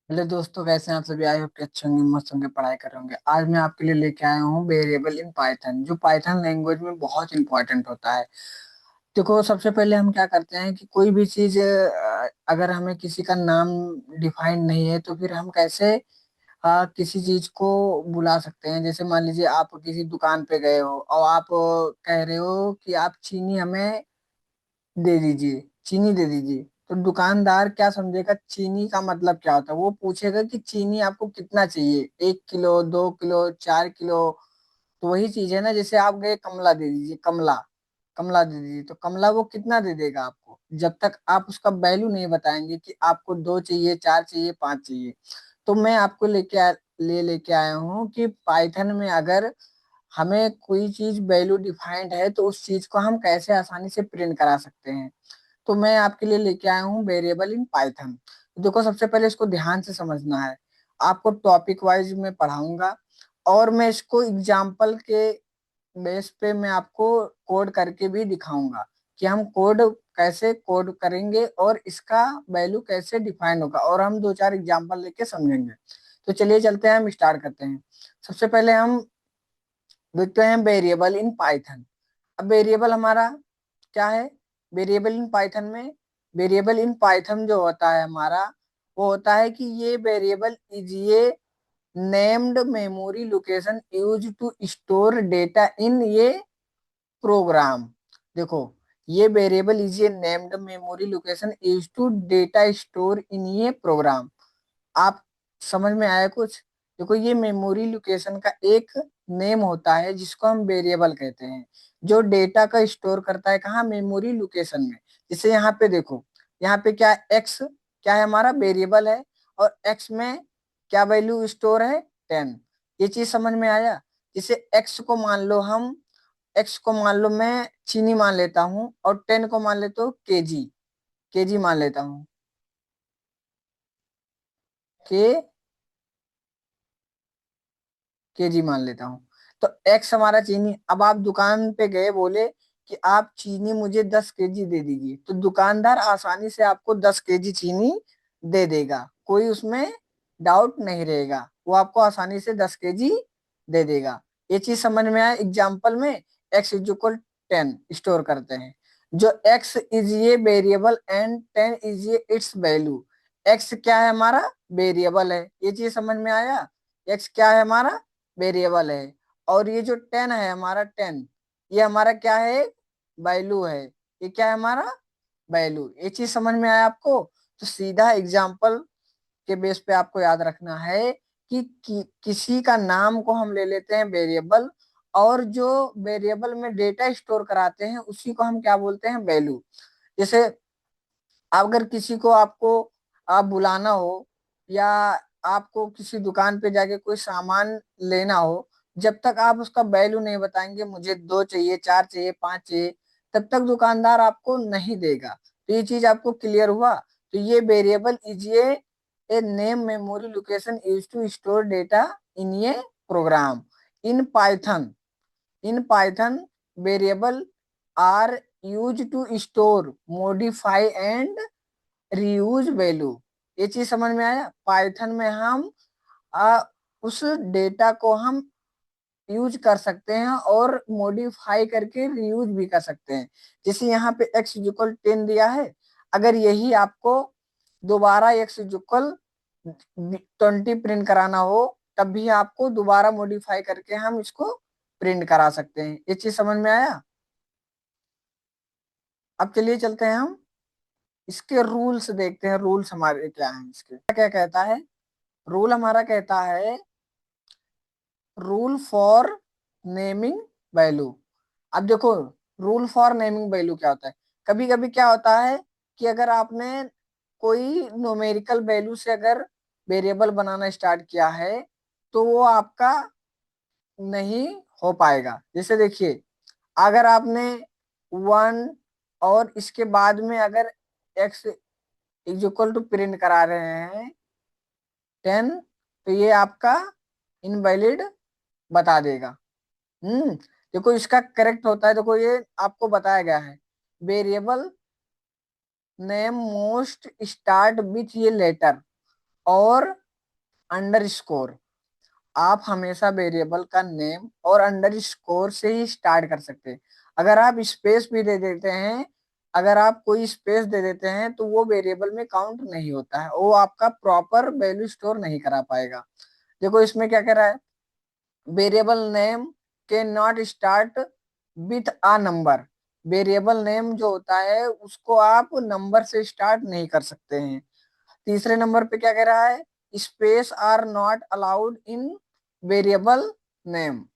Hello दोस्तों, कैसे हैं आप सभी। आई होप कि अच्छे होंगे, मस्त होंगे, पढ़ाई कर रहे होंगे। आज मैं आपके लिए लेके आया हूँ वेरिएबल इन पाइथन, जो पाइथन लैंग्वेज में बहुत इंपॉर्टेंट होता है। देखो, सबसे पहले हम क्या करते हैं कि कोई भी चीज अगर हमें किसी का नाम डिफाइन नहीं है तो फिर हम कैसे किसी चीज को बुला सकते हैं। जैसे मान लीजिए आप किसी दुकान पे गए हो और आप कह रहे हो कि आप चीनी हमें दे दीजिए, चीनी दे दीजिए। तो दुकानदार क्या समझेगा, चीनी का मतलब क्या होता है। वो पूछेगा कि चीनी आपको कितना चाहिए, 1 किलो, 2 किलो, 4 किलो। तो वही चीज है ना, जैसे आप गए कमला दे दीजिए, कमला, कमला दे दीजिए। तो कमला वो कितना दे देगा आपको, जब तक आप उसका वैल्यू नहीं बताएंगे कि आपको दो चाहिए, चार चाहिए, पांच चाहिए। तो मैं आपको लेके आया हूँ कि पाइथन में अगर हमें कोई चीज वैल्यू डिफाइंड है तो उस चीज को हम कैसे आसानी से प्रिंट करा सकते हैं। तो मैं आपके लिए लेके आया हूँ वेरिएबल इन पाइथन। देखो, सबसे पहले इसको ध्यान से समझना है। आपको टॉपिक वाइज में पढ़ाऊंगा और मैं इसको एग्जाम्पल के बेस पे मैं आपको कोड करके भी दिखाऊंगा कि हम कोड कैसे कोड करेंगे और इसका वैल्यू कैसे डिफाइन होगा, और हम दो चार एग्जाम्पल लेके समझेंगे। तो चलिए चलते हैं, हम स्टार्ट करते हैं। सबसे पहले हम देखते हैं वेरिएबल इन पाइथन। अब वेरिएबल हमारा क्या है, वेरिएबल इन पाइथन में, वेरिएबल इन पाइथन जो होता है हमारा, वो होता है कि ये वेरिएबल इज ये named memory location use to store data in ये प्रोग्राम। देखो, ये वेरिएबल इज ये named memory location use to data store in ये प्रोग्राम। आप समझ में आया कुछ। देखो, ये मेमोरी लोकेशन का एक नेम होता है जिसको हम वेरिएबल कहते हैं, जो डेटा का स्टोर करता है कहाँ, मेमोरी लोकेशन में। जैसे यहाँ पे देखो, यहाँ पे क्या है, एक्स क्या है, हमारा वेरिएबल है। और एक्स में क्या वैल्यू स्टोर है, 10। ये चीज समझ में आया। जैसे एक्स को मान लो हम, एक्स को मान लो मैं चीनी मान लेता हूँ, और 10 को मान लेता हूँ केजी, केजी मान लेता हूँ, के केजी मान लेता हूँ। तो एक्स हमारा चीनी। अब आप दुकान पे गए, बोले कि आप चीनी मुझे 10 केजी दे दीजिए, तो दुकानदार आसानी से आपको 10 केजी चीनी दे देगा, कोई उसमें डाउट नहीं रहेगा। वो आपको आसानी से 10 केजी दे देगा। ये चीज समझ में आया। एग्जाम्पल में एक्स इज इक्वल 10 स्टोर करते हैं, जो एक्स इज ये वेरिएबल एंड 10 इज ये इट्स वैल्यू। एक्स क्या है, हमारा वेरिएबल है। ये चीज समझ में आया। एक्स क्या है, हमारा वेरिएबल है। और ये जो 10 है, हमारा 10, ये हमारा क्या है, वैल्यू है। ये क्या है, हमारा वैल्यू। ये चीज समझ में आया आपको। तो सीधा एग्जाम्पल के बेस पे आपको याद रखना है कि किसी का नाम को हम ले लेते हैं वेरिएबल, और जो वेरिएबल में डेटा स्टोर कराते हैं उसी को हम क्या बोलते हैं, वैल्यू। जैसे अगर किसी को आपको आप बुलाना हो, या आपको किसी दुकान पे जाके कोई सामान लेना हो, जब तक आप उसका वैल्यू नहीं बताएंगे, मुझे दो चाहिए, चार चाहिए, पांच चाहिए, तब तक दुकानदार आपको नहीं देगा। तो ये चीज आपको क्लियर हुआ। तो ये वेरिएबल इज ये a name memory location use to store data in ये program. In Python, in Python variable are use to store, modify and reuse value. ये चीज समझ में आया। पाइथन में हम आ, उस डेटा को हम यूज कर सकते हैं और मॉडिफाई करके रीयूज भी कर सकते हैं। जैसे यहाँ पे एक्स इक्वल 10 दिया है, अगर यही आपको दोबारा एक्स इक्वल 20 प्रिंट कराना हो, तब भी आपको दोबारा मॉडिफाई करके हम इसको प्रिंट करा सकते हैं। ये चीज समझ में आया। अब चलिए चलते हैं, हम इसके रूल्स देखते हैं। रूल्स हमारे क्या हैं, इसके क्या कहता है। रूल हमारा कहता है, रूल फॉर नेमिंग वैल्यू। अब देखो, रूल फॉर नेमिंग वैल्यू क्या होता है। कभी कभी क्या होता है कि अगर आपने कोई न्यूमेरिकल वैल्यू से अगर वेरिएबल बनाना स्टार्ट किया है, तो वो आपका नहीं हो पाएगा। जैसे देखिए, अगर आपने 1 और इसके बाद में अगर x is equal to print करा रहे हैं 10, तो ये आपका इनवैलिड बता देगा। देखो, इसका करेक्ट होता है, देखो ये आपको बताया गया है, variable name most start with ये लेटर, और अंडरस्कोर। आप हमेशा वेरिएबल का नेम और अंडरस्कोर से ही स्टार्ट कर सकते हैं। अगर आप स्पेस भी दे देते हैं, अगर आप कोई स्पेस दे देते हैं तो वो वेरिएबल में काउंट नहीं होता है, वो आपका प्रॉपर वैल्यू स्टोर नहीं करा पाएगा। देखो इसमें क्या कह रहा है, variable name can not start with a number. Variable name जो होता है उसको आप नंबर से स्टार्ट नहीं कर सकते हैं। तीसरे नंबर पे क्या कह रहा है, space are not allowed in variable name.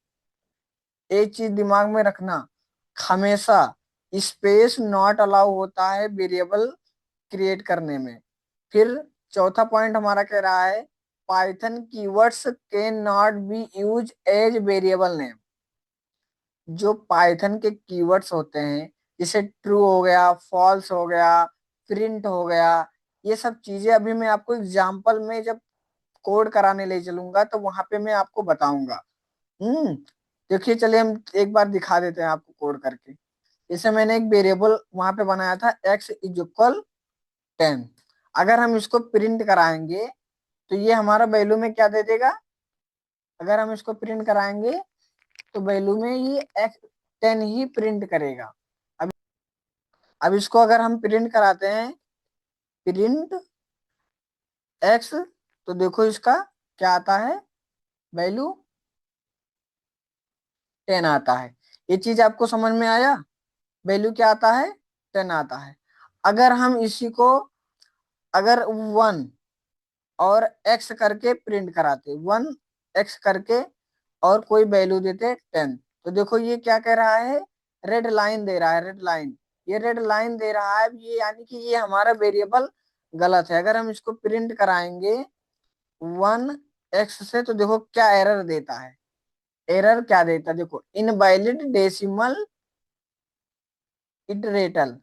एक चीज दिमाग में रखना, हमेशा स्पेस नॉट अलाउ होता है वेरिएबल क्रिएट करने में। फिर चौथा पॉइंट हमारा कह रहा है, Python keywords can not be use as variable name. जो पाइथन के कीवर्ड्स होते हैं, जैसे ट्रू हो गया, फॉल्स हो गया, प्रिंट हो गया, ये सब चीजें अभी मैं आपको एग्जांपल में जब कोड कराने ले चलूंगा तो वहां पे मैं आपको बताऊंगा। हम्म। देखिए चलिए हम एक बार दिखा देते हैं आपको कोड करके। जैसे मैंने एक वेरिएबल वहां पे बनाया था x=10। अगर हम इसको प्रिंट कराएंगे तो ये हमारा वैल्यू में क्या दे देगा, अगर हम इसको प्रिंट कराएंगे तो वैल्यू में ये x10 ही प्रिंट करेगा। अब अब इसको अगर हम प्रिंट कराते हैं, प्रिंट x, तो देखो इसका क्या आता है, वैल्यू 10 आता है। ये चीज आपको समझ में आया, वैल्यू क्या आता है, 10 आता है। अगर हम इसी को, अगर 1 और x करके प्रिंट कराते, 1x करके और कोई वैल्यू देते 10, तो देखो ये क्या कह रहा है, रेड लाइन दे रहा है, रेड लाइन। ये रेड लाइन दे रहा है, ये यानी कि ये हमारा वेरिएबल गलत है। अगर हम इसको प्रिंट कराएंगे 1x से, तो देखो क्या एरर देता है, एरर क्या देता है, देखो इनवैलिड डेसिमल इटरेटल।